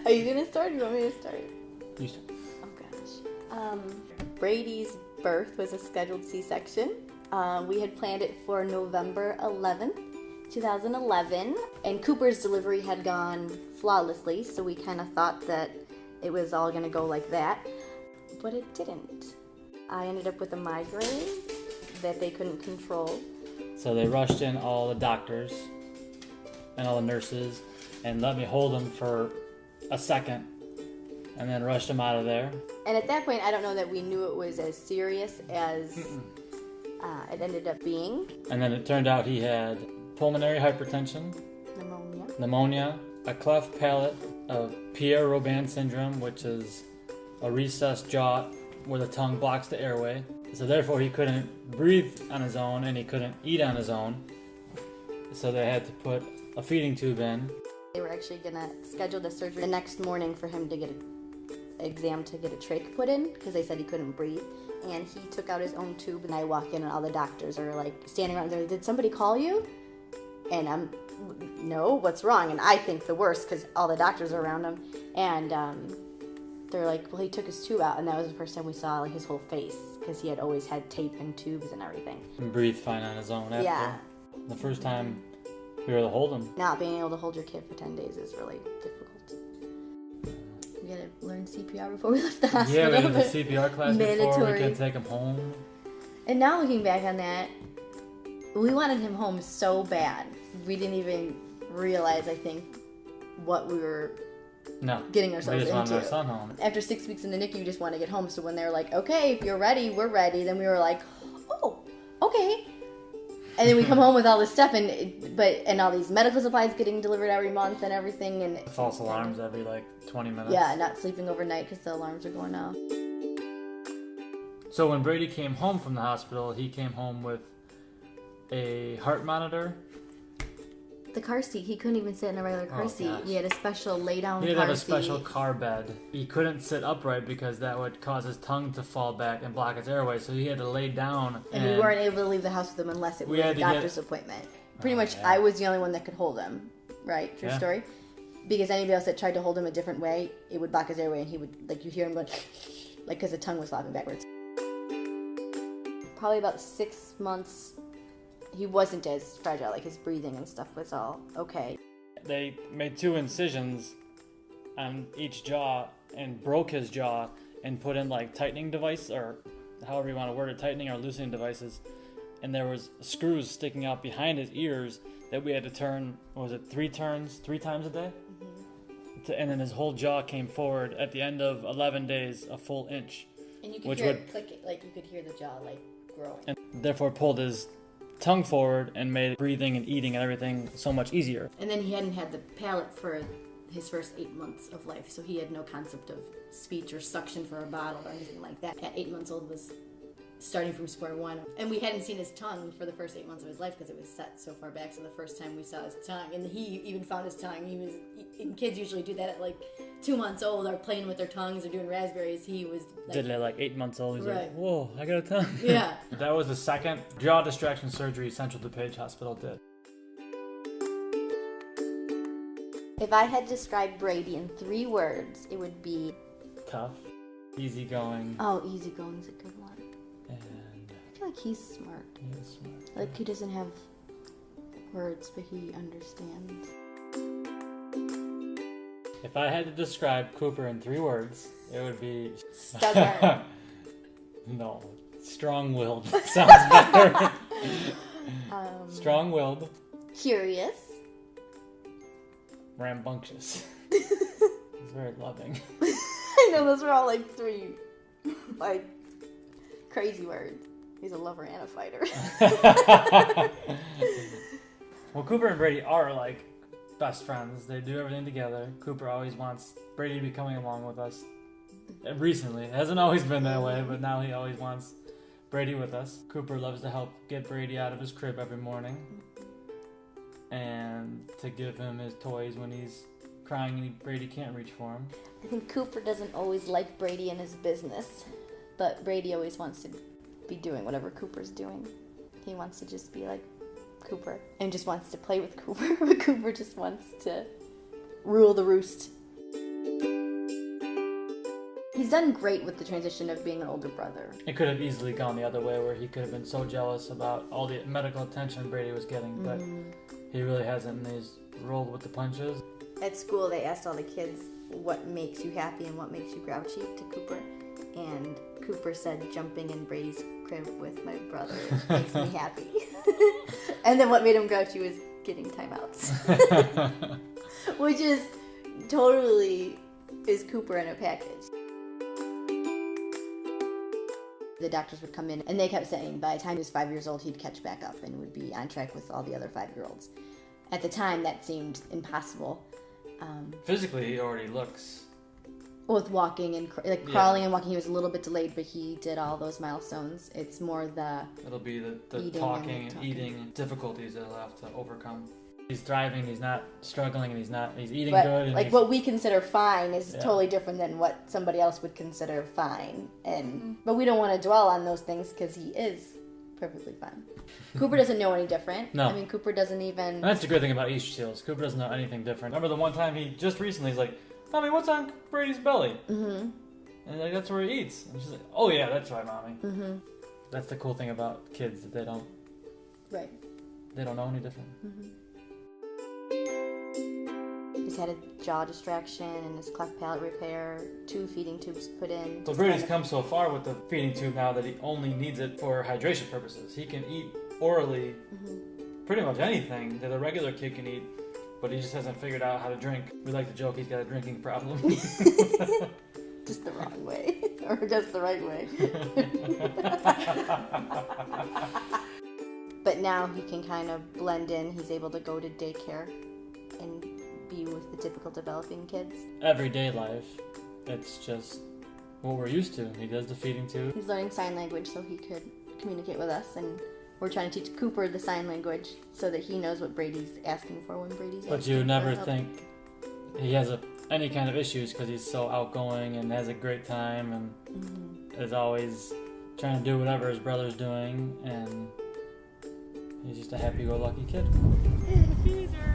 Are you going to start or do you want me to start? You start. Oh, gosh. Brady's birth was a scheduled C-section. We had planned it for November 11th, 2011. And Cooper's delivery had gone flawlessly, so we kind of thought that it was all going to go like that. But it didn't. I ended up with a migraine that they couldn't control. So they rushed in all the doctors and all the nurses and let me hold him for a second and then rushed him out of there. And at that point, I don't know that we knew it was as serious as it ended up being. And then it turned out he had pulmonary hypertension, pneumonia, a cleft palate, a Pierre-Robin syndrome, which is a recessed jaw where the tongue blocks the airway. So therefore he couldn't breathe on his own and he couldn't eat on his own. So they had to put a feeding tube in. They were actually going to schedule the surgery the next morning for him to get an exam to get a trach put in because they said he couldn't breathe. And he took out his own tube and I walk in and all the doctors are like standing around there. Did somebody call you? And I'm, no, what's wrong? And I think the worst because all the doctors are around him. And they're like, well, he took his tube out. And that was the first time we saw like his whole face because he had always had tape and tubes and everything. And breathed fine on his own after. Yeah. The first time we were able to hold him. Not being able to hold your kid for 10 days is really difficult. We had to learn CPR before we left the hospital. Yeah, we did the CPR class before we could take him home. And now looking back on that, we wanted him home so bad. We didn't even realize, I think, what we were getting ourselves into. We just wanted our son home. After 6 weeks in the NICU, you just want to get home. So when they were like, okay, if you're ready, we're ready. Then we were like, oh, okay. And then we come home with all this stuff and all these medical supplies getting delivered every month and everything. And false alarms every 20 minutes. Yeah, not sleeping overnight because the alarms are going off. So when Brady came home from the hospital, he came home with a heart monitor. The car seat, he couldn't even sit in a regular car seat. Gosh. He had a special lay-down car seat. He had a special car bed. He couldn't sit upright because that would cause his tongue to fall back and block his airway, so he had to lay down. And we weren't able to leave the house with him unless it was a doctor's appointment. Pretty much, yeah. I was the only one that could hold him. Right? True story? Because anybody else that tried to hold him a different way, it would block his airway and he would, you hear him going, because the tongue was flopping backwards. Probably about 6 months, he wasn't as fragile, his breathing and stuff was all okay. They made 2 incisions on each jaw and broke his jaw and put in tightening device, or however you want to word it, tightening or loosening devices. And there was screws sticking out behind his ears that we had to turn, 3 times a day? Mm-hmm. And then his whole jaw came forward at the end of 11 days, a full inch. And you could hear it click, you could hear the jaw growing. And therefore pulled his tongue forward and made breathing and eating and everything so much easier. And then he hadn't had the palate for his first 8 months of life, so he had no concept of speech or suction for a bottle or anything like that. At 8 months old was starting from square one. And we hadn't seen his tongue for the first 8 months of his life because it was set so far back, so the first time we saw his tongue, and he even found his tongue. And kids usually do that at 2 months old, are playing with their tongues or doing raspberries. He was did it at 8 months old. He's like, whoa, I got a tongue. Yeah. That was the second jaw distraction surgery Central DuPage Hospital did. If I had to describe Brady in 3 words, it would be tough, easygoing. Oh, easygoing's a good one. And I feel like he's smart. He is smart. He doesn't have words, but he understands. If I had to describe Cooper in 3 words, it would be stubborn. No, strong-willed sounds better. Strong-willed. Curious. Rambunctious. He's very loving. I know those are all 3 crazy words. He's a lover and a fighter. Well, Cooper and Brady are best friends. They do everything together. Cooper always wants Brady to be coming along with us. Recently. It hasn't always been that way, but now he always wants Brady with us. Cooper loves to help get Brady out of his crib every morning and to give him his toys when he's crying and Brady can't reach for him. I think Cooper doesn't always like Brady in his business, but Brady always wants to be doing whatever Cooper's doing. He wants to just be like Cooper and just wants to play with Cooper, but Cooper just wants to rule the roost. He's done great with the transition of being an older brother. It could have easily gone the other way, where he could have been so jealous about all the medical attention Brady was getting, but he really hasn't, and he's rolled with the punches. At school, they asked all the kids what makes you happy and what makes you grouchy to Cooper. And Cooper said, jumping in Brady's crib with my brother makes me happy. And then what made him grouchy was getting timeouts. Which is totally is Cooper in a package. The doctors would come in and they kept saying by the time he was 5 years old, he'd catch back up and would be on track with all the other 5-year-olds. At the time, that seemed impossible. Physically, he already looks... With walking and crawling and walking, he was a little bit delayed, but he did all those milestones. It's more the... It'll be the talking and eating difficulties that he'll have to overcome. He's thriving, he's not struggling, and he's eating good. And what we consider fine is totally different than what somebody else would consider fine. But we don't want to dwell on those things because he is perfectly fine. Cooper doesn't know any different. No. I mean, Cooper doesn't even... And that's the good thing about Easterseals. Cooper doesn't know anything different. Remember the one time just recently, he's like, Mommy, what's on Brady's belly? Mm-hmm. And like, that's where he eats. And she's like, oh yeah, that's right, Mommy. Mm-hmm. That's the cool thing about kids, that they don't... Right. They don't know any different. Mm-hmm. He's had a jaw distraction and his cleft palate repair, 2 feeding tubes put in. So Brady's come so far with the feeding tube now that he only needs it for hydration purposes. He can eat orally pretty much anything that a regular kid can eat, but he just hasn't figured out how to drink. We like to joke he's got a drinking problem. Just the wrong way. Or just the right way. But now he can kind of blend in. He's able to go to daycare and be with the typical developing kids. Everyday life, it's just what we're used to. He does the feeding tube. He's learning sign language so he could communicate with us, and we're trying to teach Cooper the sign language so that he knows what Brady's asking for when Brady's asking. But you never think he has any kind of issues because he's so outgoing and has a great time and is always trying to do whatever his brother's doing, and he's just a happy-go-lucky kid. Caesar.